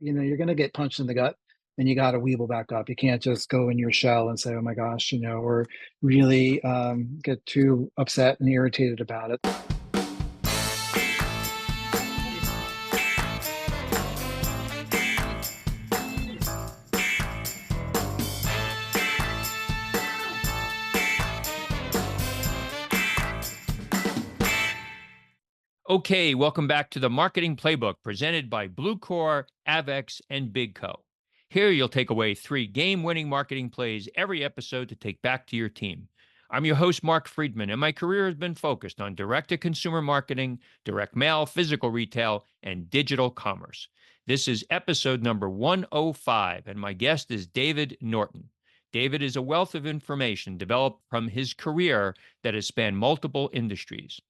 you're going to get punched in the gut and you got to weeble back up. You can't just go in your shell and say, oh my gosh, or really get too upset and irritated about it. Okay, welcome back to the Marketing Playbook presented by Bluecore, Avex, and BigCo. Here you'll take away 3 game-winning marketing plays every episode to take back to your team. I'm your host, Mark Friedman, and my career has been focused on direct-to-consumer marketing, direct mail, physical retail, and digital commerce. This is episode number 105, and my guest is David Norton. David is a wealth of information developed from his career that has spanned multiple industries.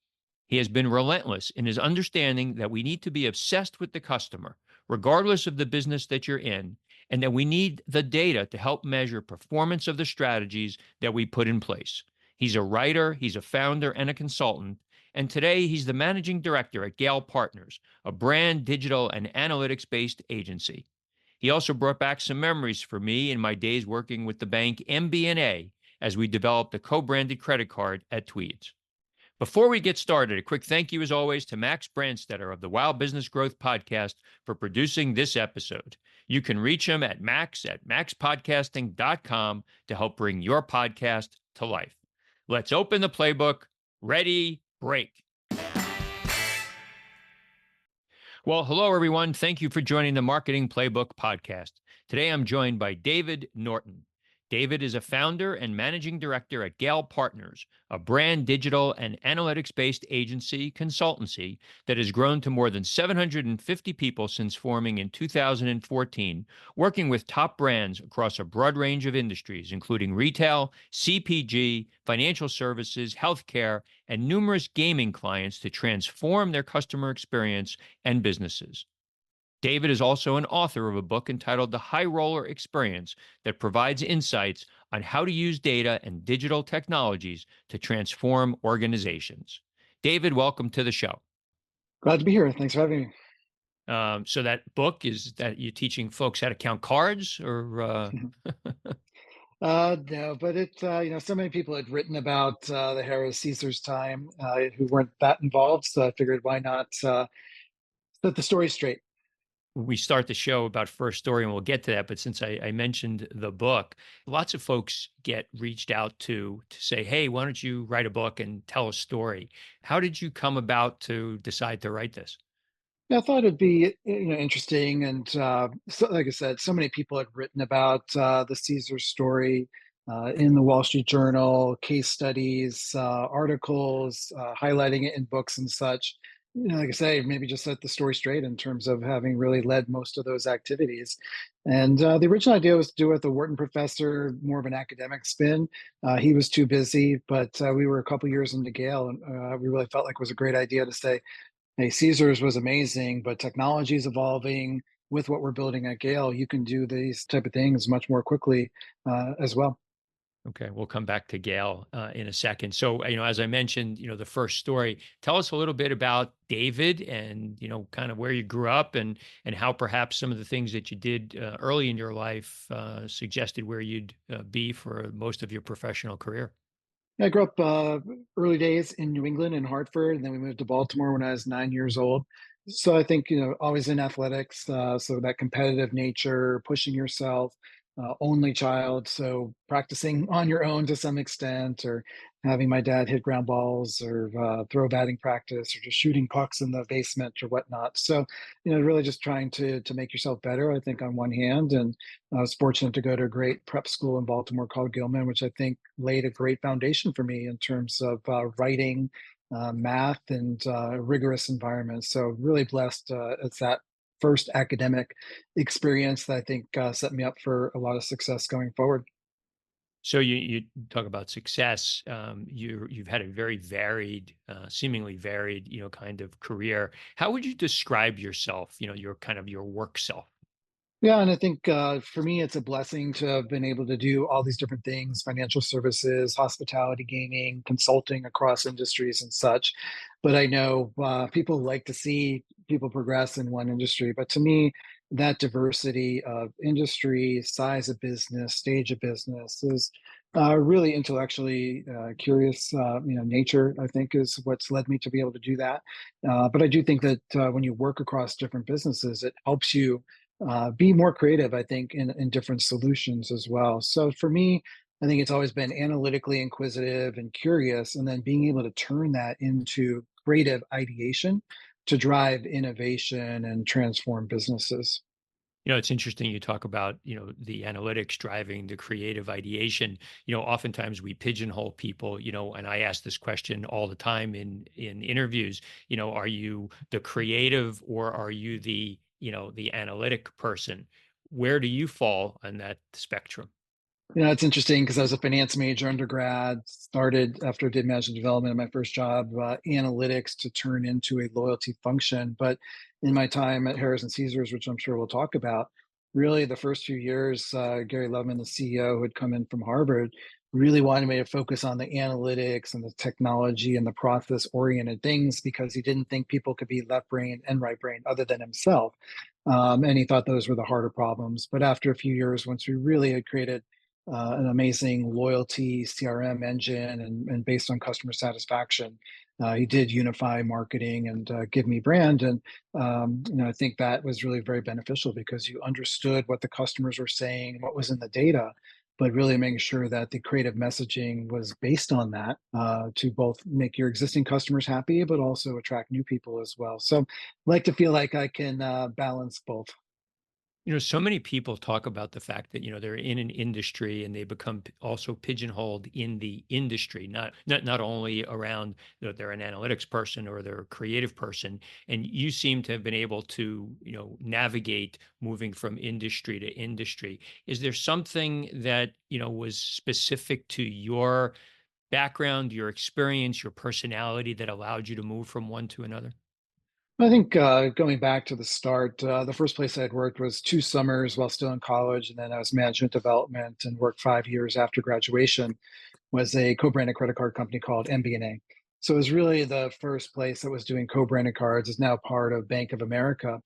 He has been relentless in his understanding that we need to be obsessed with the customer, regardless of the business that you're in, and that we need the data to help measure performance of the strategies that we put in place. He's a writer, he's a founder, and a consultant, and today he's the managing director at Gale Partners, a brand, digital, and analytics-based agency. He also brought back some memories for me in my days working with the bank MBNA as we developed a co-branded credit card at Tweeds. Before we get started, a quick thank you, as always, to Max Brandstetter of the Wow Business Growth Podcast for producing this episode. You can reach him at max@maxpodcasting.com to help bring your podcast to life. Let's open the playbook. Ready, break. Well, hello, everyone. Thank you for joining the Marketing Playbook Podcast. Today, I'm joined by David Norton. David is a founder and managing director at Gale Partners, a brand, digital, and analytics-based agency consultancy that has grown to more than 750 people since forming in 2014, working with top brands across a broad range of industries, including retail, CPG, financial services, healthcare, and numerous gaming clients to transform their customer experience and businesses. David is also an author of a book entitled The High Roller Experience that provides insights on how to use data and digital technologies to transform organizations. David, welcome to the show. Glad to be here. Thanks for having me. So that book, is that you teaching folks how to count cards or? No, but so many people had written about the Harris Caesar's time who weren't that involved. So I figured, why not set the story straight? We start the show about first story, and we'll get to that. But since I mentioned the book, lots of folks get reached out to say, hey, why don't you write a book and tell a story? How did you come about to decide to write this? Yeah, I thought it'd be interesting, and so, like I said, so many people had written about the Caesar story in the Wall Street Journal, case studies, articles, highlighting it in books and such. Like I say, maybe just set the story straight in terms of having really led most of those activities. And the original idea was to do it with the Wharton professor, more of an academic spin. He was too busy, but we were a couple years into Gale, and we really felt like it was a great idea to say, hey, Caesars was amazing, but technology is evolving. With what we're building at Gale, you can do these type of things much more quickly as well. Okay, we'll come back to Gale in a second. So, as I mentioned, the first story. Tell us a little bit about David, and kind of where you grew up, and how perhaps some of the things that you did early in your life suggested where you'd be for most of your professional career. I grew up early days in New England in Hartford, and then we moved to Baltimore when I was 9 years old. So I think, always in athletics, so that competitive nature, pushing yourself, only child, so practicing on your own to some extent, or having my dad hit ground balls, or throw batting practice, or just shooting pucks in the basement or whatnot. So, really just trying to make yourself better, I think, on one hand. And I was fortunate to go to a great prep school in Baltimore called Gilman, which I think laid a great foundation for me in terms of writing, math, and rigorous environments. So really blessed. It's that first academic experience that I think set me up for a lot of success going forward. So you talk about success. You've had a very varied, seemingly varied, kind of career. How would you describe yourself? Your kind of your work self. Yeah, and I think for me, it's a blessing to have been able to do all these different things: financial services, hospitality, gaming, consulting across industries and such. But I know people like to see people progress in one industry. But to me, that diversity of industry, size of business, stage of business is really intellectually curious. Nature, I think, is what's led me to be able to do that. But I do think that when you work across different businesses, it helps you be more creative, I think, in different solutions as well. So for me, I think it's always been analytically inquisitive and curious, and then being able to turn that into creative ideation to drive innovation and transform businesses. It's interesting you talk about, the analytics driving the creative ideation. Oftentimes we pigeonhole people, and I ask this question all the time in interviews, are you the creative or are you the analytic person? Where do you fall on that spectrum? It's interesting because I was a finance major undergrad, started after I did management development in my first job, analytics to turn into a loyalty function. But in my time at Harris and Caesars, which I'm sure we'll talk about, really the first few years, Gary Levinman, the CEO who had come in from Harvard, really wanted me to focus on the analytics and the technology and the process oriented things because he didn't think people could be left brain and right brain other than himself. And he thought those were the harder problems. But after a few years, once we really had created an amazing loyalty CRM engine and based on customer satisfaction. He did unify marketing and give me brand. And, I think that was really very beneficial because you understood what the customers were saying, what was in the data, but really making sure that the creative messaging was based on that to both make your existing customers happy, but also attract new people as well. So I like to feel like I can balance both. So many people talk about the fact that, they're in an industry and they become also pigeonholed in the industry, not only around they're an analytics person or they're a creative person. And you seem to have been able to, navigate moving from industry to industry. Is there something that, was specific to your background, your experience, your personality that allowed you to move from one to another? I think going back to the start, the first place I had worked was 2 summers while still in college, and then I was management development and worked 5 years after graduation. Was a co-branded credit card company called MBNA. So it was really the first place that was doing co-branded cards. Is now part of Bank of America.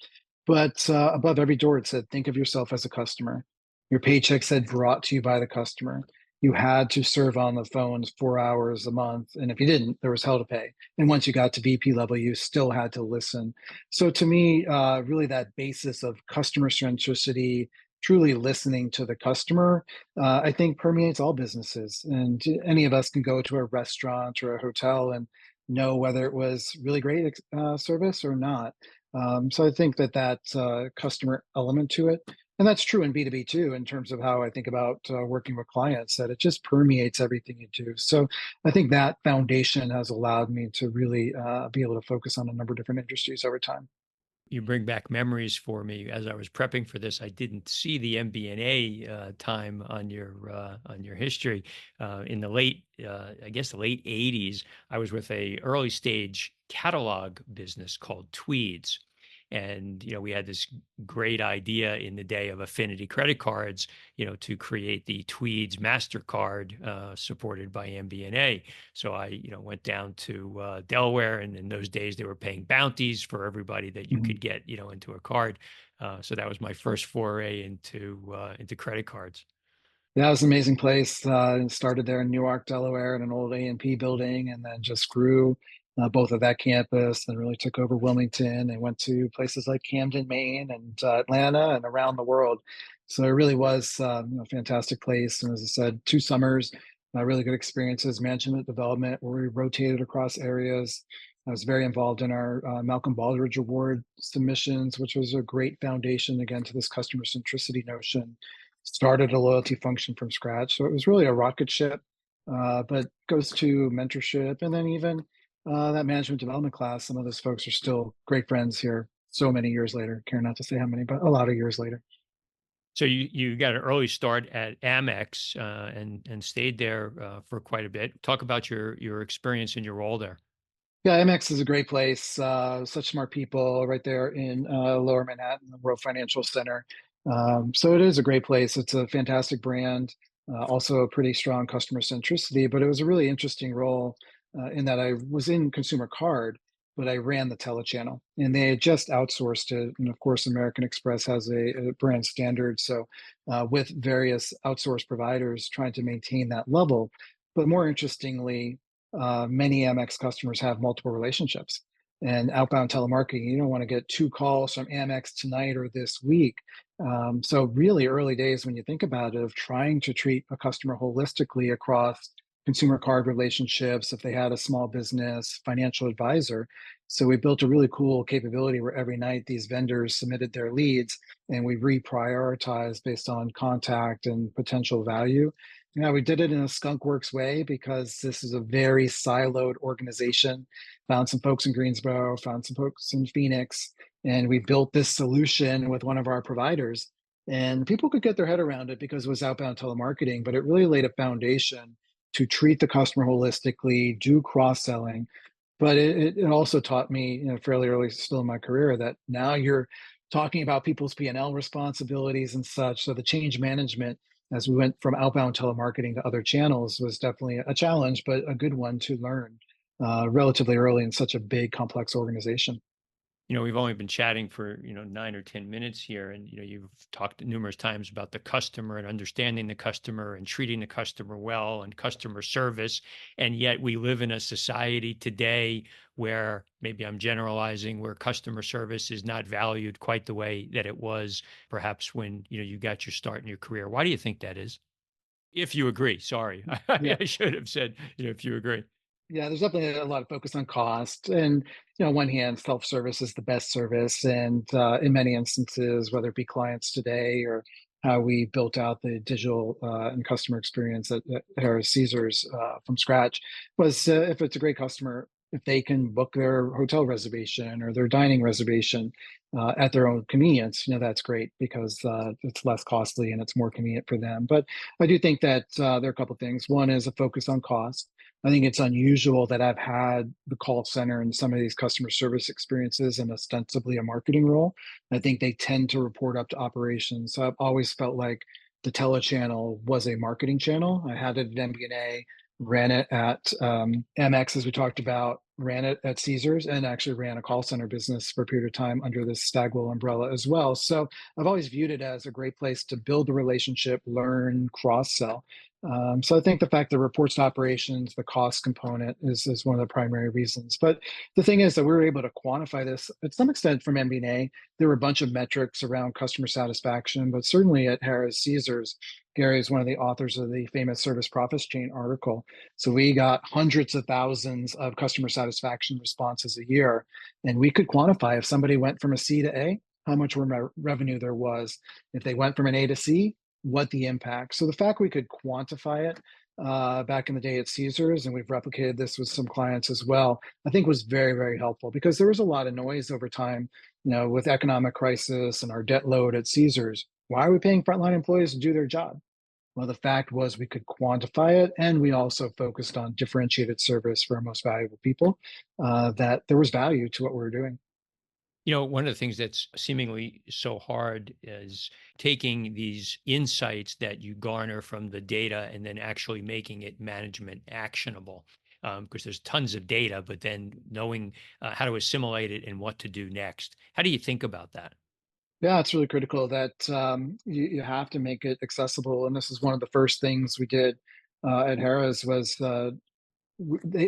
But above every door, it said, "Think of yourself as a customer." Your paycheck said, "Brought to you by the customer." You had to serve on the phones 4 hours a month, and if you didn't, there was hell to pay. And once you got to VP level, you still had to listen. So to me, really that basis of customer centricity, truly listening to the customer, I think permeates all businesses. And any of us can go to a restaurant or a hotel and know whether it was really great service or not. So I think that customer element to it, and that's true in B2B too, in terms of how I think about working with clients, that it just permeates everything you do. So I think that foundation has allowed me to really be able to focus on a number of different industries over time. You bring back memories for me. As I was prepping for this, I didn't see the MBNA time on your history. In the I guess the late '80s, I was with a early stage catalog business called Tweeds, and we had this great idea in the day of affinity credit cards, to create the Tweeds Mastercard supported by MBNA. So I, went down to Delaware, and in those days they were paying bounties for everybody that you Mhm. could get, into a card. So that was my first foray into credit cards. Yeah, it was an amazing place. And started there in Newark, Delaware, in an old A&P building, and then just grew both of that campus and really took over Wilmington and went to places like Camden, Maine, and Atlanta, and around the world. So it really was a fantastic place. And as I said, 2 summers, really good experiences, management development, where we rotated across areas. I was very involved in our Malcolm Baldrige Award submissions, which was a great foundation, again, to this customer centricity notion. Started a loyalty function from scratch. So it was really a rocket ship, but goes to mentorship and then even that management development class. Some of those folks are still great friends here so many years later. Care not to say how many, but a lot of years later. So you got an early start at Amex and stayed there for quite a bit. Talk about your experience and your role there. Yeah, MX is a great place. Such smart people right there in Lower Manhattan, the World Financial Center. So it is a great place. It's a fantastic brand, also a pretty strong customer centricity. But it was a really interesting role in that I was in consumer card. but I ran the telechannel, and they had just outsourced it. And of course, American Express has a brand standard. So, with various outsourced providers trying to maintain that level. But more interestingly, many Amex customers have multiple relationships. And outbound telemarketing, you don't want to get two calls from Amex tonight or this week. So, really early days when you think about it, of trying to treat a customer holistically across consumer card relationships, if they had a small business, financial advisor. So we built a really cool capability where every night these vendors submitted their leads and we reprioritized based on contact and potential value. Yeah, we did it in a skunkworks way because this is a very siloed organization. Found some folks in Greensboro, found some folks in Phoenix, and we built this solution with one of our providers. And people could get their head around it because it was outbound telemarketing, but it really laid a foundation to treat the customer holistically, do cross-selling. But it also taught me, fairly early still in my career that now you're talking about people's P&L responsibilities and such. So the change management as we went from outbound telemarketing to other channels was definitely a challenge, but a good one to learn relatively early in such a big, complex organization. We've only been chatting for, 9 or 10 minutes here. And, you've talked numerous times about the customer and understanding the customer and treating the customer well and customer service. And yet we live in a society today where maybe I'm generalizing, where customer service is not valued quite the way that it was perhaps when, you got your start in your career. Why do you think that is? If you agree, sorry. Yeah. I should have said, if you agree. Yeah, there's definitely a lot of focus on cost. And, on one hand, self-service is the best service. And in many instances, whether it be clients today or how we built out the digital and customer experience at Harris Caesars from scratch, was if it's a great customer, if they can book their hotel reservation or their dining reservation at their own convenience, that's great because it's less costly and it's more convenient for them. But I do think that there are a couple of things. One is a focus on cost. I think it's unusual that I've had the call center and some of these customer service experiences in ostensibly a marketing role. I think they tend to report up to operations. So I've always felt like the telechannel was a marketing channel. I had it at MBNA, ran it at MX, as we talked about, ran it at Caesars, and actually ran a call center business for a period of time under this Stagwell umbrella as well. So I've always viewed it as a great place to build the relationship, learn, cross sell. So I think the fact that reports to operations, the cost component is one of the primary reasons. But the thing is that we were able to quantify this at some extent from MBNA. There were a bunch of metrics around customer satisfaction, but certainly at Harris Caesars, Gary is one of the authors of the famous Service Profits Chain article. So we got hundreds of thousands of customer satisfaction responses a year, and we could quantify if somebody went from a C to A, how much revenue there was. If they went from an A to C, what the impact. So the fact we could quantify it back in the day at Caesars, and we've replicated this with some clients as well, I think was very, very helpful because there was a lot of noise over time, with economic crisis and our debt load at Caesars. Why are we paying frontline employees to do their job? Well, the fact was we could quantify it, and we also focused on differentiated service for our most valuable people, that there was value to what we were doing. One of the things that's seemingly so hard is taking these insights that you garner from the data and then actually making it management actionable. Because there's tons of data, but then knowing how to assimilate it and what to do next. How do you think about that? Yeah, it's really critical that you have to make it accessible, and this is one of the first things we did at Harrah's was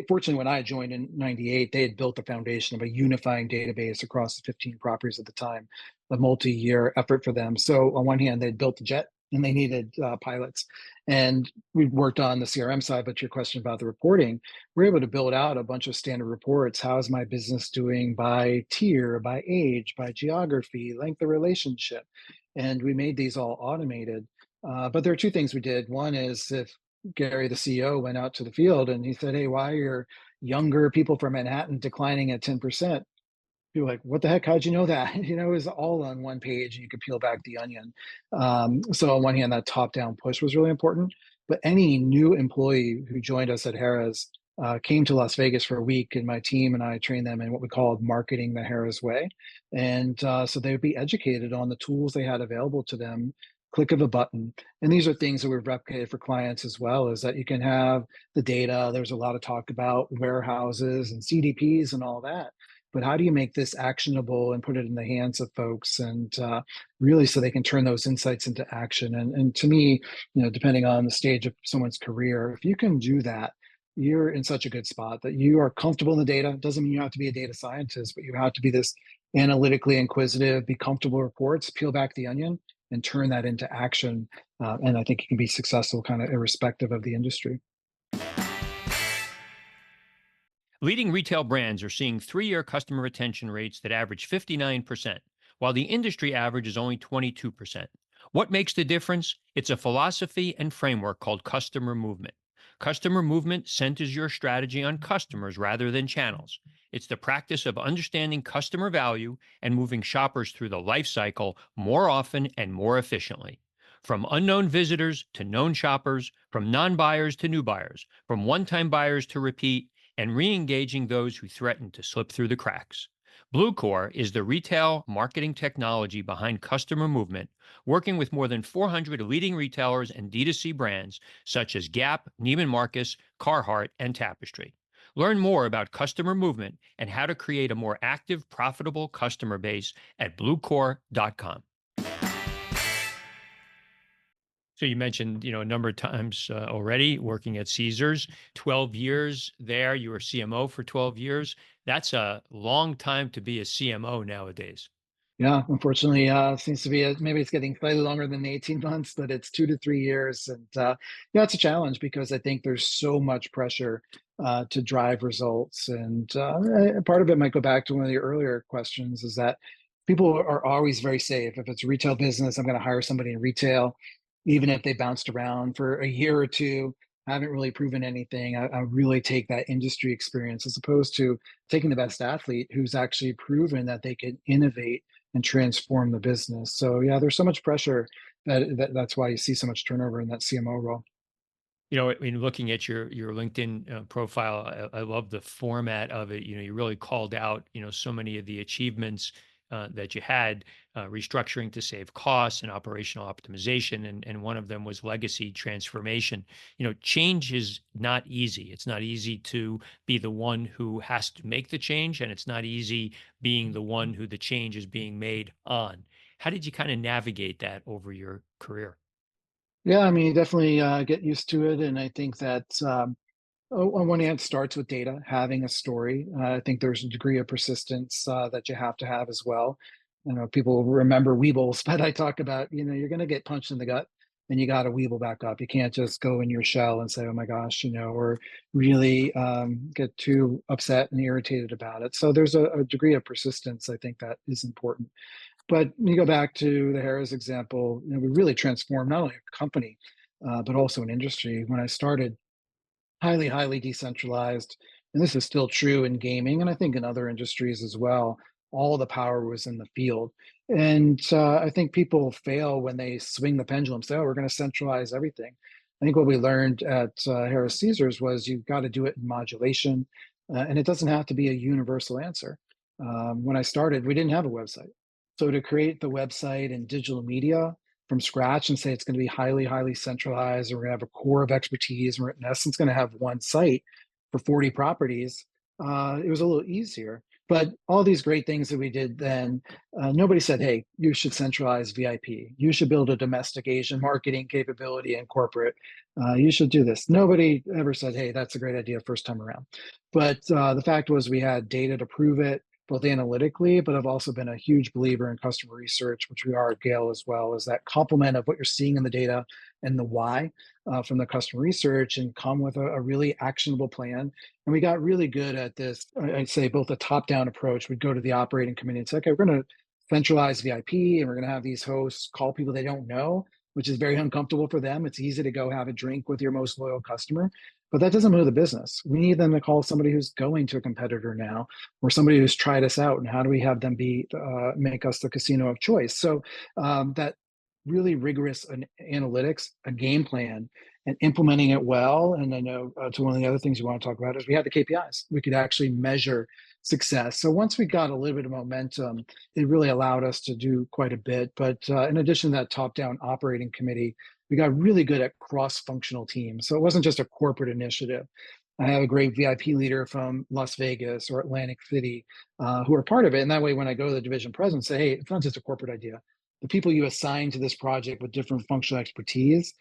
fortunately, when I joined in '98, they had built the foundation of a unifying database across the 15 properties at the time, a multi-year effort for them. So on one hand, they'd built the jet and they needed pilots. And we worked on the CRM side, but your question about the reporting, we're able to build out a bunch of standard reports. How is my business doing by tier, by age, by geography, length of relationship? And we made these all automated. But there are two things we did. One is if Gary, the CEO, went out to the field and he said, "Hey, why are younger people from Manhattan declining at 10%?" People were like, "What the heck? How'd you know that?" It was all on one page and you could peel back the onion. So on one hand, that top-down push was really important. But any new employee who joined us at Harrah's came to Las Vegas for a week, and my team and I trained them in what we called marketing the Harrah's way. And so they would be educated on the tools they had available to them, click of a button. And these are things that we've replicated for clients as well, is that you can have the data. There's a lot of talk about warehouses and CDPs and all that. but how do you make this actionable and put it in the hands of folks, and really so they can turn those insights into action. And to me, depending on the stage of someone's career, if you can do that, you're in such a good spot that you are comfortable in the data. Doesn't mean you have to be a data scientist, but you have to be this analytically inquisitive, be comfortable with reports, peel back the onion, and turn that into action. And I think you can be successful kind of irrespective of the industry. Leading retail brands are seeing 3-year customer retention rates that average 59%, while the industry average is only 22%. What makes the difference? It's a philosophy and framework called customer movement. Customer movement centers your strategy on customers rather than channels. It's the practice of understanding customer value and moving shoppers through the life cycle more often and more efficiently. From unknown visitors to known shoppers, from non buyers to new buyers, from one time buyers to repeat, and re engaging those who threaten to slip through the cracks. Bluecore is the retail marketing technology behind customer movement, working with more than 400 leading retailers and D2C brands such as Gap, Neiman Marcus, Carhartt, and Tapestry. Learn more about customer movement and how to create a more active, profitable customer base at bluecore.com. So you mentioned, a number of times already working at Caesars, 12 years there. You were CMO for 12 years. That's a long time to be a CMO nowadays. Yeah, unfortunately, seems to be maybe it's getting slightly longer than the 18 months, but it's 2 to 3 years. And yeah, it's a challenge because I think there's so much pressure to drive results. And part of it might go back to one of the earlier questions is that people are always very safe. If it's a retail business, I'm going to hire somebody in retail, even if they bounced around for a year or two, haven't really proven anything. I really take that industry experience as opposed to taking the best athlete who's actually proven that they can innovate and transform the business. So yeah, there's so much pressure that's why you see so much turnover in that CMO role. In looking at your LinkedIn profile, I love the format of it. You really called out, so many of the achievements that you had, restructuring to save costs and operational optimization, and one of them was legacy transformation. Change is not easy. It's not easy to be the one who has to make the change, and it's not easy being the one who the change is being made on. How did you kind of navigate that over your career? Yeah, I mean, you definitely get used to it, and I think that on one hand, starts with data, having a story. I think there's a degree of persistence that you have to have as well. People remember Weebles, but I talk about, you're going to get punched in the gut and you got to Weeble back up. You can't just go in your shell and say, oh my gosh, or really get too upset and irritated about it. So there's a degree of persistence, I think, that is important. But when you go back to the Harris example, we really transformed not only a company, but also an industry. When I started, highly, highly decentralized. And this is still true in gaming, and I think in other industries as well. All the power was in the field. And I think people fail when they swing the pendulum, say, oh, we're going to centralize everything. I think what we learned at Harris Caesars was you've got to do it in modulation, and it doesn't have to be a universal answer. When I started, we didn't have a website. So to create the website and digital media, from scratch and say it's going to be highly, highly centralized, and we're going to have a core of expertise. We're in essence going to have one site for 40 properties. It was a little easier. But all these great things that we did then, nobody said, hey, you should centralize VIP. You should build a domestic Asian marketing capability in corporate. You should do this. Nobody ever said, hey, that's a great idea first time around. But the fact was we had data to prove it, both analytically, but I've also been a huge believer in customer research, which we are at Gale as well, is that complement of what you're seeing in the data and the why from the customer research and come with a really actionable plan. And we got really good at this, I'd say both a top-down approach. We'd go to the operating committee and say, okay, we're going to centralize VIP and we're going to have these hosts call people they don't know, which is very uncomfortable for them. It's easy to go have a drink with your most loyal customer, but that doesn't move the business. We need them to call somebody who's going to a competitor now, or somebody who's tried us out, and how do we have them be make us the casino of choice? So that really rigorous analytics, a game plan, and implementing it well. And I know to one of the other things you want to talk about is we had the KPIs. We could actually measure success. So once we got a little bit of momentum, it really allowed us to do quite a bit. But in addition to that top-down operating committee, we got really good at cross-functional teams. So it wasn't just a corporate initiative. I have a great VIP leader from Las Vegas or Atlantic City who are part of it. And that way, when I go to the division president, say, hey, it's not just a corporate idea. The people you assign to this project with different functional expertise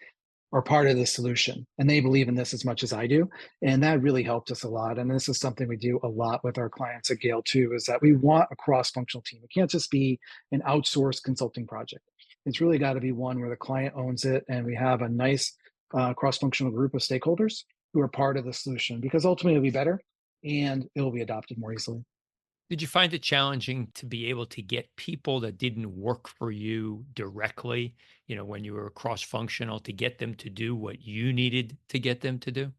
are part of the solution, and they believe in this as much as I do, and that really helped us a lot. And this is something we do a lot with our clients at Gale too, is that we want a cross-functional team. It can't just be an outsourced consulting project. It's really got to be one where the client owns it, and we have a nice cross-functional group of stakeholders who are part of the solution, because ultimately it'll be better and it will be adopted more easily. Did you find it challenging to be able to get people that didn't work for you directly, when you were cross-functional, to get them to do what you needed to get them to do?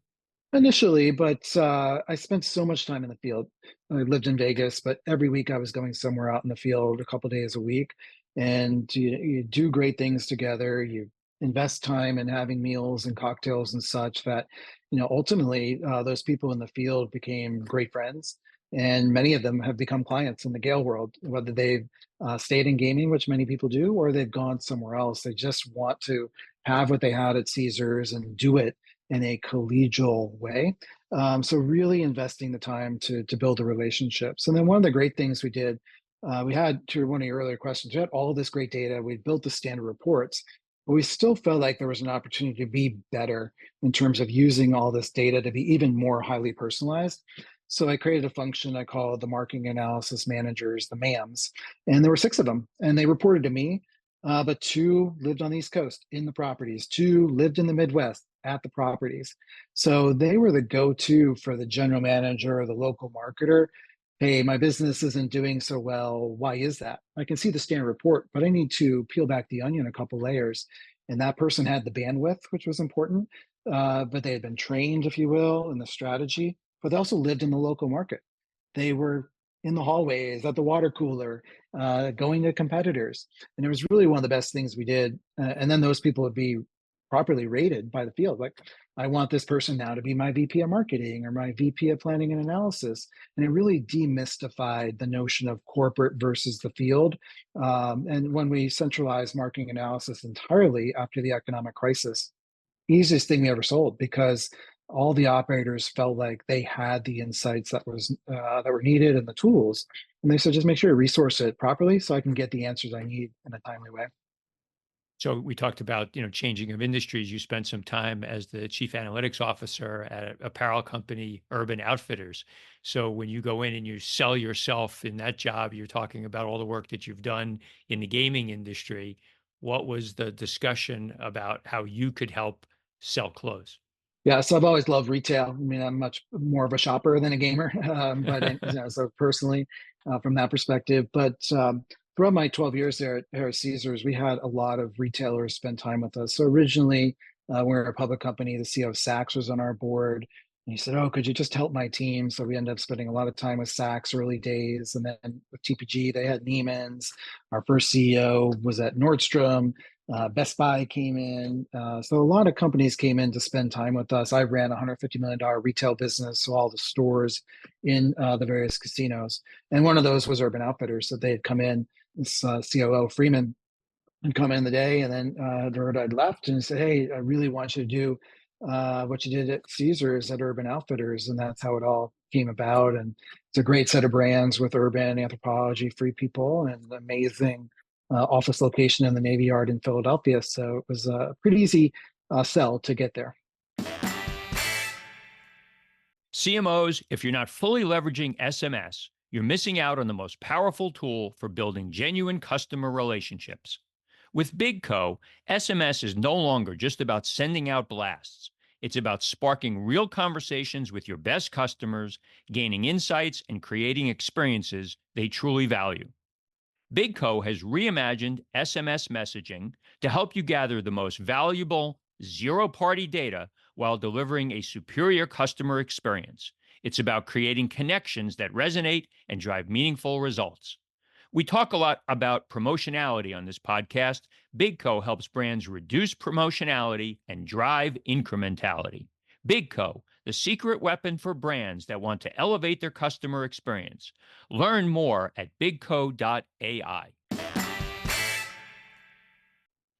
Initially, but I spent so much time in the field. I lived in Vegas, but every week I was going somewhere out in the field a couple days a week. And you do great things together. You invest time in having meals and cocktails and such that, ultimately those people in the field became great friends. And many of them have become clients in the Gale world, whether they've stayed in gaming, which many people do, or they've gone somewhere else. They just want to have what they had at Caesars and do it in a collegial way. So really investing the time to build the relationships. And then one of the great things we did, we had, to one of your earlier questions, we had all this great data. We built the standard reports, but we still felt like there was an opportunity to be better in terms of using all this data to be even more highly personalized. So I created a function I called the marketing analysis managers, the MAMs, and there were six of them, and they reported to me. But two lived on the East Coast in the properties, two lived in the Midwest at the properties. So they were the go-to for the general manager or the local marketer. Hey, my business isn't doing so well. Why is that? I can see the standard report, but I need to peel back the onion a couple layers. And that person had the bandwidth, which was important, but they had been trained, if you will, in the strategy, but they also lived in the local market. They were in the hallways, at the water cooler, going to competitors. And it was really one of the best things we did. And then those people would be properly rated by the field. Like, I want this person now to be my VP of marketing or my VP of planning and analysis. And it really demystified the notion of corporate versus the field. And when we centralized marketing analysis entirely after the economic crisis, easiest thing we ever sold, because all the operators felt like they had the insights that were needed and the tools. And they said, just make sure to resource it properly so I can get the answers I need in a timely way. So we talked about, changing of industries. You spent some time as the chief analytics officer at a apparel company, Urban Outfitters. So when you go in and you sell yourself in that job, you're talking about all the work that you've done in the gaming industry. What was the discussion about how you could help sell clothes? Yeah, so I've always loved retail. I mean, I'm much more of a shopper than a gamer, so personally, from that perspective. But throughout my 12 years there at Caesars, we had a lot of retailers spend time with us. So originally, we were a public company. The CEO of Saks was on our board. And he said, "Oh, could you just help my team?" So we ended up spending a lot of time with Saks early days. And then with TPG, they had Neiman's. Our first CEO was at Nordstrom. Best Buy came in. So a lot of companies came in to spend time with us. I ran a $150 million retail business, so all the stores in the various casinos. And one of those was Urban Outfitters. So they had come in, this COO Freeman had come in the day, and then heard I'd left and said, "Hey, I really want you to do what you did at Caesars at Urban Outfitters." And that's how it all came about. And it's a great set of brands with Urban, Anthropologie, Free People, and an amazing office location in the Navy Yard in Philadelphia. So it was a pretty easy sell to get there. CMOs, if you're not fully leveraging SMS, you're missing out on the most powerful tool for building genuine customer relationships. With Big Co, SMS is no longer just about sending out blasts. It's about sparking real conversations with your best customers, gaining insights, and creating experiences they truly value. Big Co has reimagined SMS messaging to help you gather the most valuable zero party data while delivering a superior customer experience. It's about creating connections that resonate and drive meaningful results. We talk a lot about promotionality on this podcast. Big Co helps brands reduce promotionality and drive incrementality. Big Co, the secret weapon for brands that want to elevate their customer experience. Learn more at bigco.ai.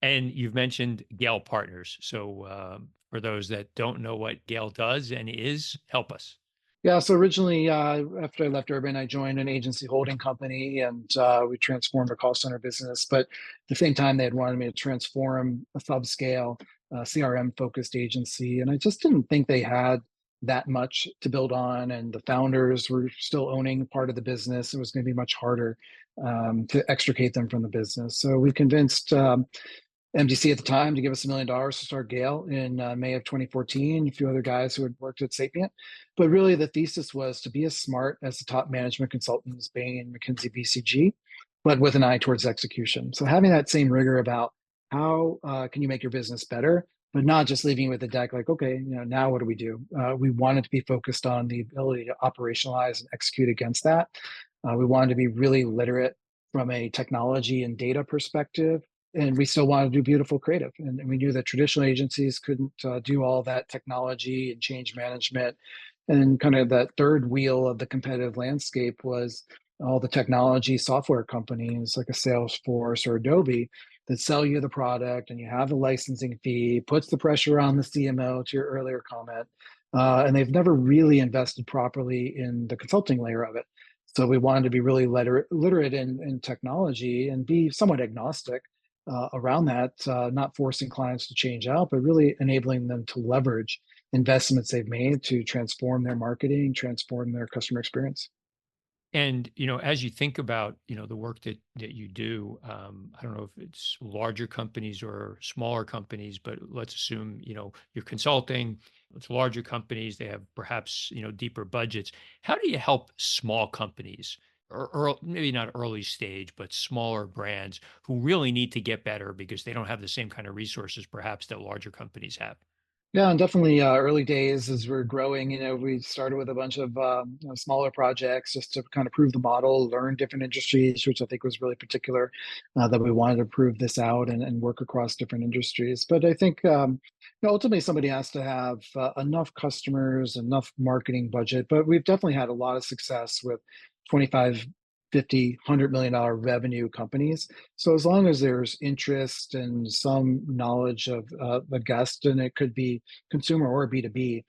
And you've mentioned Gale Partners. So, for those that don't know what Gale does and is, help us. Yeah, so originally, after I left Urban, I joined an agency holding company, and we transformed our call center business. But at the same time, they had wanted me to transform a subscale CRM focused agency, and I just didn't think they had that much to build on. And the founders were still owning part of the business. It was going to be much harder to extricate them from the business. So we convinced MDC at the time to give us $1 million to start Gale in May of 2014, a few other guys who had worked at Sapient. But really, the thesis was to be as smart as the top management consultants, Bain, McKinsey, BCG, but with an eye towards execution. So having that same rigor about how can you make your business better, but not just leaving with the deck like, okay, now what do we do? We wanted to be focused on the ability to operationalize and execute against that. We wanted to be really literate from a technology and data perspective, and we still want to do beautiful creative. And we knew that traditional agencies couldn't do all that technology and change management. And kind of that third wheel of the competitive landscape was all the technology software companies like a Salesforce or Adobe that sell you the product, and you have the licensing fee, puts the pressure on the CMO, to your earlier comment. And they've never really invested properly in the consulting layer of it. So we wanted to be really literate in technology and be somewhat agnostic around that, not forcing clients to change out, but really enabling them to leverage investments they've made to transform their marketing, transform their customer experience. And, as you think about, the work that you do, I don't know if it's larger companies or smaller companies, but let's assume, you're consulting, it's larger companies, they have perhaps, deeper budgets. How do you help small companies or maybe not early stage, but smaller brands who really need to get better because they don't have the same kind of resources perhaps that larger companies have? Yeah, and definitely early days as we're growing. We started with a bunch of smaller projects just to kind of prove the model, learn different industries, which I think was really particular, that we wanted to prove this out and work across different industries. But I think ultimately somebody has to have enough customers, enough marketing budget. But we've definitely had a lot of success with 25, 50, $100 million revenue companies. So as long as there's interest and some knowledge of the guest, and it could be consumer or B2B.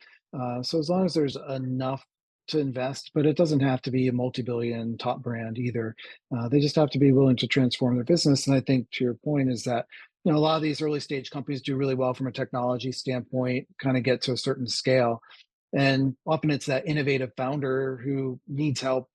So as long as there's enough to invest, but it doesn't have to be a multi-billion top brand either. They just have to be willing to transform their business. And I think to your point is that a lot of these early stage companies do really well from a technology standpoint, kind of get to a certain scale. And often it's that innovative founder who needs help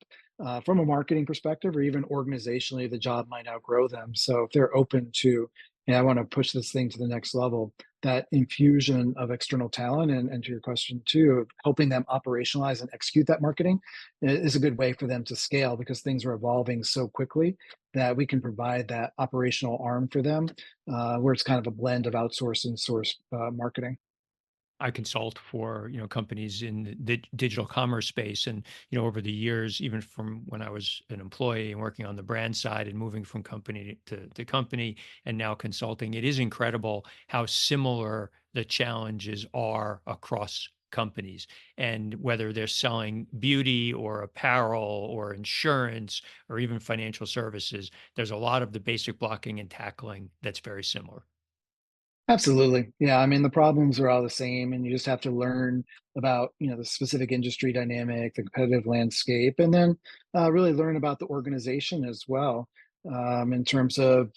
from a marketing perspective, or even organizationally, the job might outgrow them. So if they're open to, I want to push this thing to the next level, that infusion of external talent, and to your question too, helping them operationalize and execute that marketing is a good way for them to scale, because things are evolving so quickly that we can provide that operational arm for them, where it's kind of a blend of outsource and source marketing. I consult for, companies in the digital commerce space. And, over the years, even from when I was an employee and working on the brand side and moving from company to company and now consulting, it is incredible how similar the challenges are across companies, and whether they're selling beauty or apparel or insurance or even financial services, there's a lot of the basic blocking and tackling that's very similar. Absolutely. Yeah. I mean, the problems are all the same, and you just have to learn about, the specific industry dynamic, the competitive landscape, and then really learn about the organization as well, in terms of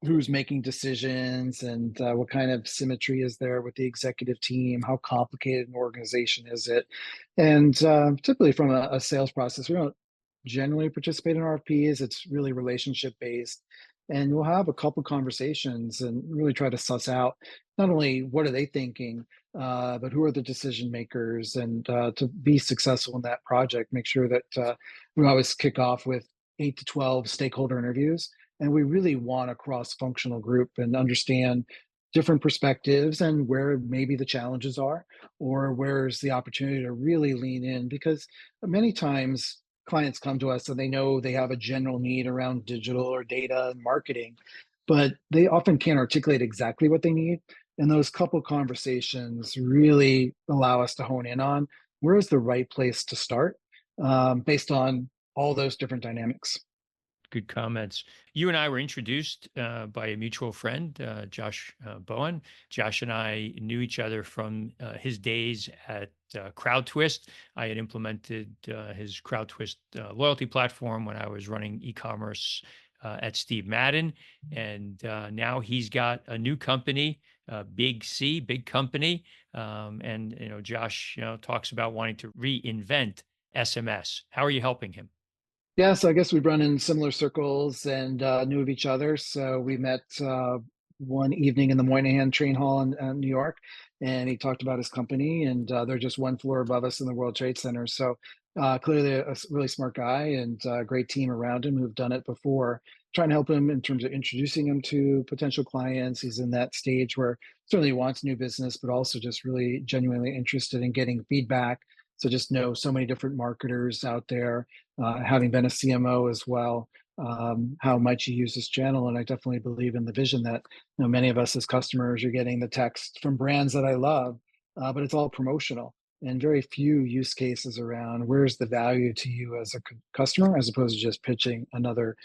who's making decisions, and what kind of symmetry is there with the executive team, how complicated an organization is it. And typically from a sales process, we don't generally participate in RFPs. It's really relationship based, and we'll have a couple conversations and really try to suss out not only what are they thinking, but who are the decision makers, and to be successful in that project, make sure that we always kick off with 8 to 12 stakeholder interviews, and we really want a cross-functional group and understand different perspectives and where maybe the challenges are, or where's the opportunity to really lean in, because many times clients come to us and they know they have a general need around digital or data and marketing, but they often can't articulate exactly what they need. And those couple conversations really allow us to hone in on where's the right place to start, based on all those different dynamics. Good comments. You and I were introduced by a mutual friend, Josh Bowen. Josh and I knew each other from his days at CrowdTwist. I had implemented his CrowdTwist loyalty platform when I was running e-commerce at Steve Madden, and now he's got a new company, Big C, big company. And Josh, talks about wanting to reinvent SMS. How are you helping him? Yeah, so I guess we've run in similar circles and knew of each other. So we met one evening in the Moynihan Train Hall in New York, and he talked about his company, and they're just one floor above us in the World Trade Center. So clearly a really smart guy and a great team around him who've done it before. Trying to help him in terms of introducing him to potential clients. He's in that stage where certainly he wants new business, but also just really genuinely interested in getting feedback. So just know so many different marketers out there, having been a CMO as well, how much you use this channel. And I definitely believe in the vision that many of us as customers are getting the text from brands that I love, but it's all promotional and very few use cases around where's the value to you as a customer as opposed to just pitching another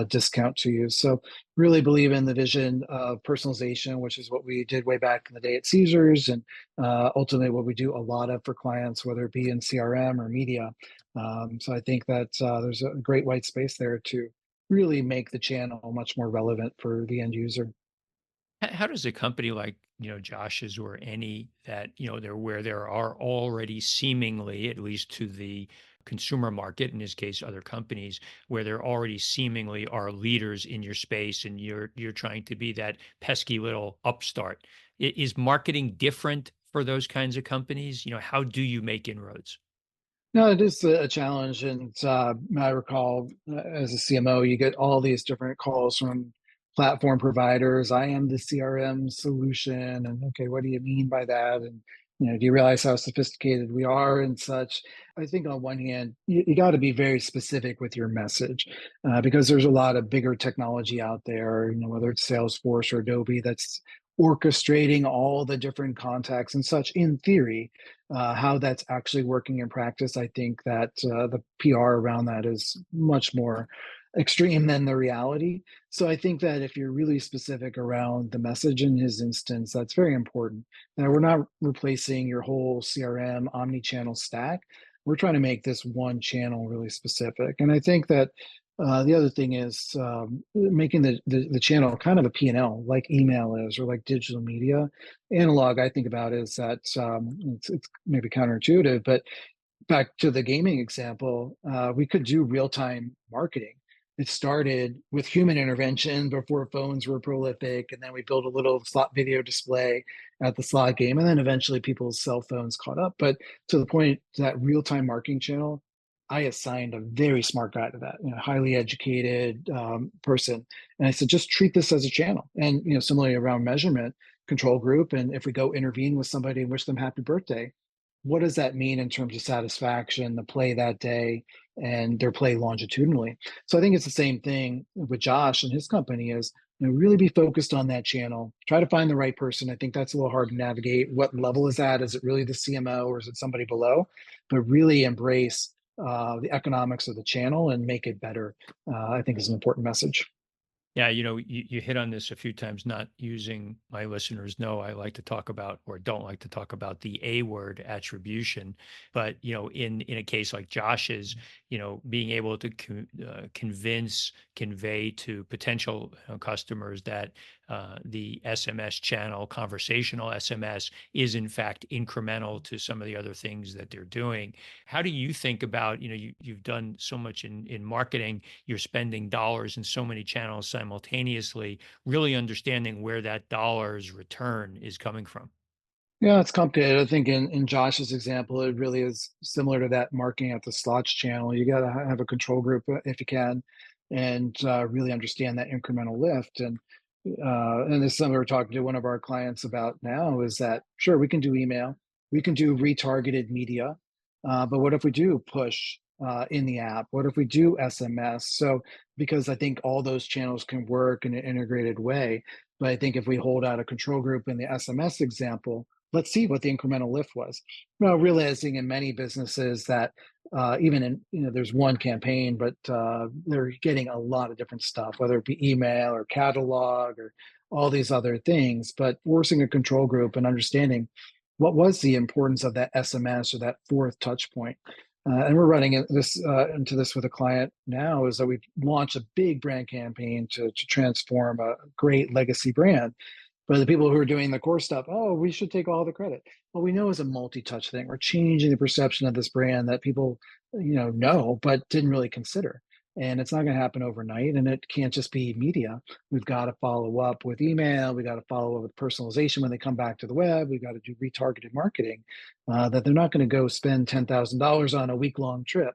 discount to you. So really believe in the vision of personalization, which is what we did way back in the day at Caesars, and ultimately what we do a lot of for clients, whether it be in CRM or media. So I think that there's a great white space there to really make the channel much more relevant for the end user. How does a company like, Josh's or any that, there where there are already seemingly, at least to the consumer market, in this case, other companies, where there already seemingly are leaders in your space and you're trying to be that pesky little upstart. Is marketing different for those kinds of companies? How do you make inroads? No, it is a challenge, and I recall as a CMO, you get all these different calls from platform providers. I am the CRM solution, and okay, what do you mean by that? And do you realize how sophisticated we are and such? I think on one hand, you got to be very specific with your message because there's a lot of bigger technology out there. Whether it's Salesforce or Adobe, that's orchestrating all the different contacts and such. In theory, how that's actually working in practice, I think that the PR around that is much more extreme than the reality. So I think that if you're really specific around the message in his instance, that's very important. Now, we're not replacing your whole CRM omni-channel stack. We're trying to make this one channel really specific. And I think that the other thing is making the channel kind of a P&L, like email is, or like digital media. Analog, I think about is that it's maybe counterintuitive, but back to the gaming example, we could do real-time marketing. It started with human intervention before phones were prolific, and then we built a little slot video display at the slot game, and then eventually people's cell phones caught up. But to the point, that real-time marketing channel, I assigned a very smart guy to that, highly educated person, and I said, just treat this as a channel. And similarly around measurement, control group, and if we go intervene with somebody and wish them happy birthday, what does that mean in terms of satisfaction, the play that day, and their play longitudinally? So I think it's the same thing with Josh and his company is really be focused on that channel. Try to find the right person. I think that's a little hard to navigate. What level is that? Is it really the CMO or is it somebody below? But really embrace the economics of the channel and make it better. I think is an important message. Yeah, you hit on this a few times, not using my listeners know I like to talk about or don't like to talk about the A word attribution. But, in a case like Josh's, being able to convince, convey to potential customers that the SMS channel, conversational SMS, is in fact incremental to some of the other things that they're doing. How do you think about, you've done so much in marketing, you're spending dollars in so many channels simultaneously, really understanding where that dollar's return is coming from? Yeah, it's complicated. I think in Josh's example, it really is similar to that marketing at the slots channel. You got to have a control group if you can, and really understand that incremental lift. And this is something we're talking to one of our clients about now. Is that sure we can do email, we can do retargeted media, but what if we do push in the app? What if we do SMS? So because I think all those channels can work in an integrated way. But I think if we hold out a control group in the SMS example, let's see what the incremental lift was. Well, realizing in many businesses that even in, there's one campaign, but they're getting a lot of different stuff, whether it be email or catalog or all these other things. But forcing a control group and understanding what was the importance of that SMS or that fourth touch point. And we're running into this with a client now is that we've launched a big brand campaign to transform a great legacy brand, but the people who are doing the core stuff, oh, we should take all the credit. Well, we know it's a multi-touch thing. We're changing the perception of this brand that people, know, but didn't really consider. And it's not going to happen overnight. And it can't just be media. We've got to follow up with email. We got to follow up with personalization when they come back to the web. We got to do retargeted marketing. That they're not going to go spend $10,000 on a week-long trip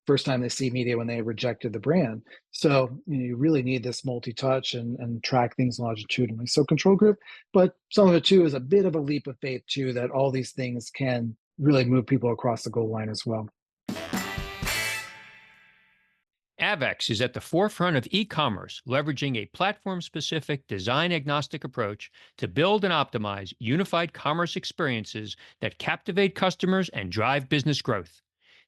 first time they see media when they rejected the brand. So you really need this multi-touch and track things longitudinally. So control group, but some of it too is a bit of a leap of faith too, that all these things can really move people across the goal line as well. Avex is at the forefront of e-commerce, leveraging a platform-specific, design-agnostic approach to build and optimize unified commerce experiences that captivate customers and drive business growth.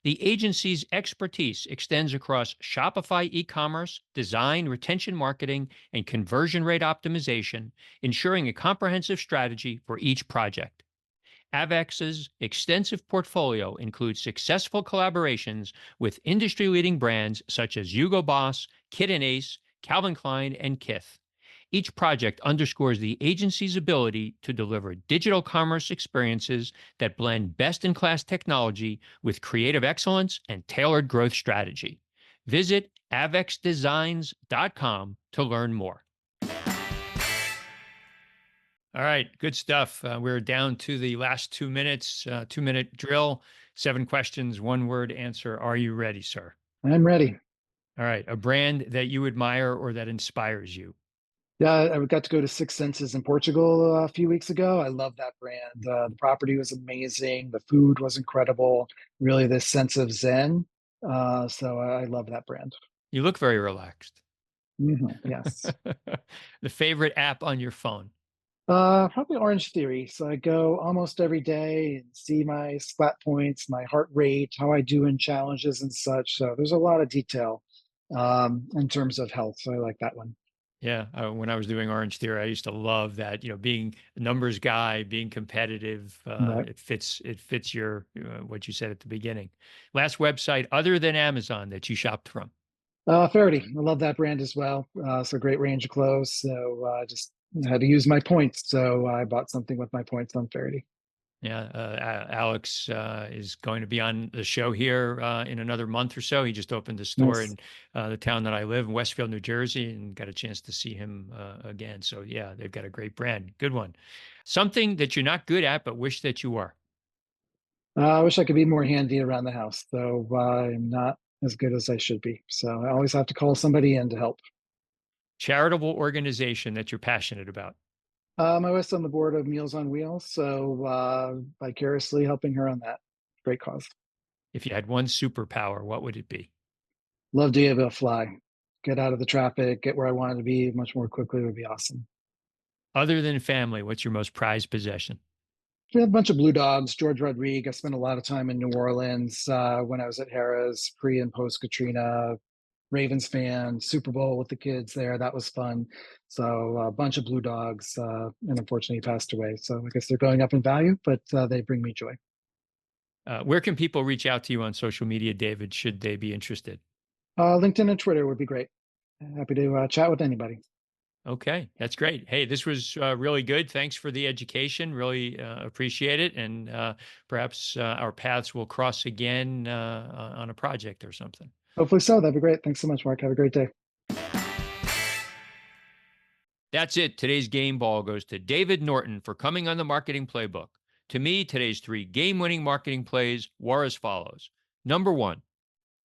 The agency's expertise extends across Shopify e-commerce, design, retention marketing, and conversion rate optimization, ensuring a comprehensive strategy for each project. Avex's extensive portfolio includes successful collaborations with industry-leading brands such as Hugo Boss, Kit and Ace, Calvin Klein, and Kith. Each project underscores the agency's ability to deliver digital commerce experiences that blend best-in-class technology with creative excellence and tailored growth strategy. Visit avexdesigns.com to learn more. All right, good stuff. We're down to the last 2 minutes, 2-minute drill, 7 questions, 1-word answer. Are you ready, sir? I'm ready. All right, a brand that you admire or that inspires you. Yeah, I got to go to Six Senses in Portugal a few weeks ago. I love that brand. The property was amazing. The food was incredible. Really, this sense of Zen. So I love that brand. You look very relaxed. Yes. The favorite app on your phone. Probably Orange Theory. So I go almost every day and see my splat points, my heart rate, how I do in challenges and such. So there's a lot of detail in terms of health. So I like that one. Yeah, when I was doing Orange Theory, I used to love that. Being a numbers guy, being competitive. Right. It fits your what you said at the beginning. Last website other than Amazon that you shopped from. Faraday. I love that brand as well. So great range of clothes. So just had to use my points. So I bought something with my points on Faraday. Yeah, Alex is going to be on the show here in another month or so. He just opened a store Nice. in the town that I live in, Westfield, New Jersey, and got a chance to see him again. So, yeah, they've got a great brand. Good one. Something that you're not good at, but wish that you were. I wish I could be more handy around the house, though I'm not as good as I should be. So I always have to call somebody in to help. Charitable organization that you're passionate about. My wife's on the board of Meals on Wheels, so vicariously helping her on that. Great cause. If you had one superpower, what would it be? Love to be able to fly, get out of the traffic, get where I wanted to be much more quickly would be awesome. Other than family, what's your most prized possession? We have a bunch of blue dogs. George Rodriguez. I spent a lot of time in New Orleans when I was at Harrah's, pre and post Katrina. Ravens fan, Super Bowl with the kids there. That was fun. So a bunch of blue dogs, and unfortunately he passed away. So I guess they're going up in value, but they bring me joy. Where can people reach out to you on social media, David, should they be interested? LinkedIn and Twitter would be great. Happy to chat with anybody. Okay, that's great. Hey, this was really good. Thanks for the education. Really appreciate it. And perhaps our paths will cross again on a project or something. Hopefully so. That'd be great. Thanks so much, Mark. Have a great day. That's it. Today's game ball goes to David Norton for coming on the marketing playbook. To me, today's 3 game-winning marketing plays were as follows. Number 1,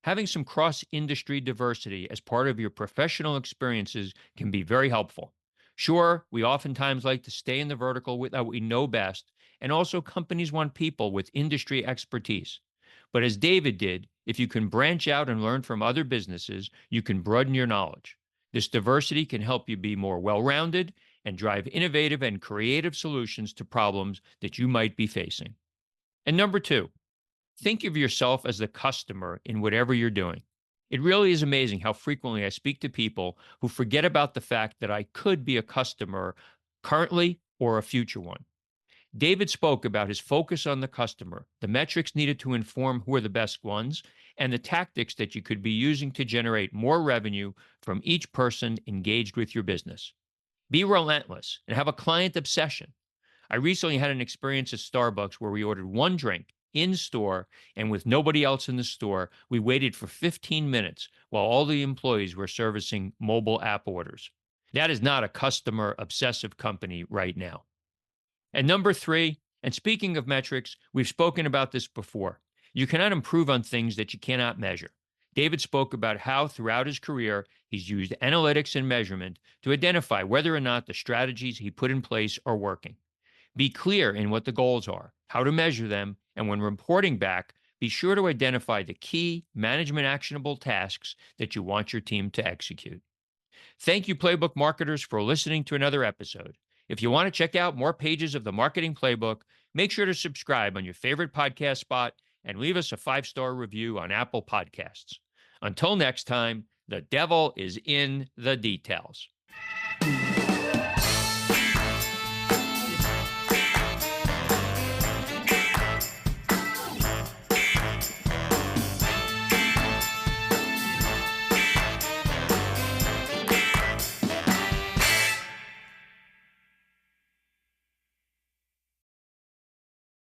having some cross-industry diversity as part of your professional experiences can be very helpful. Sure, we oftentimes like to stay in the vertical with what we know best, and also companies want people with industry expertise. But as David did, if you can branch out and learn from other businesses, you can broaden your knowledge. This diversity can help you be more well-rounded and drive innovative and creative solutions to problems that you might be facing. And number two, think of yourself as the customer in whatever you're doing. It really is amazing how frequently I speak to people who forget about the fact that I could be a customer currently or a future one. David spoke about his focus on the customer, the metrics needed to inform who are the best ones, and the tactics that you could be using to generate more revenue from each person engaged with your business. Be relentless and have a client obsession. I recently had an experience at Starbucks where we ordered one drink in store, and with nobody else in the store, we waited for 15 minutes while all the employees were servicing mobile app orders. That is not a customer obsessive company right now. And number three, and speaking of metrics, we've spoken about this before. You cannot improve on things that you cannot measure. David spoke about how throughout his career, he's used analytics and measurement to identify whether or not the strategies he put in place are working. Be clear in what the goals are, how to measure them, and when reporting back, be sure to identify the key management actionable tasks that you want your team to execute. Thank you, Playbook marketers, for listening to another episode. If you want to check out more pages of the Marketing Playbook, make sure to subscribe on your favorite podcast spot and leave us a 5-star review on Apple Podcasts. Until next time, the devil is in the details.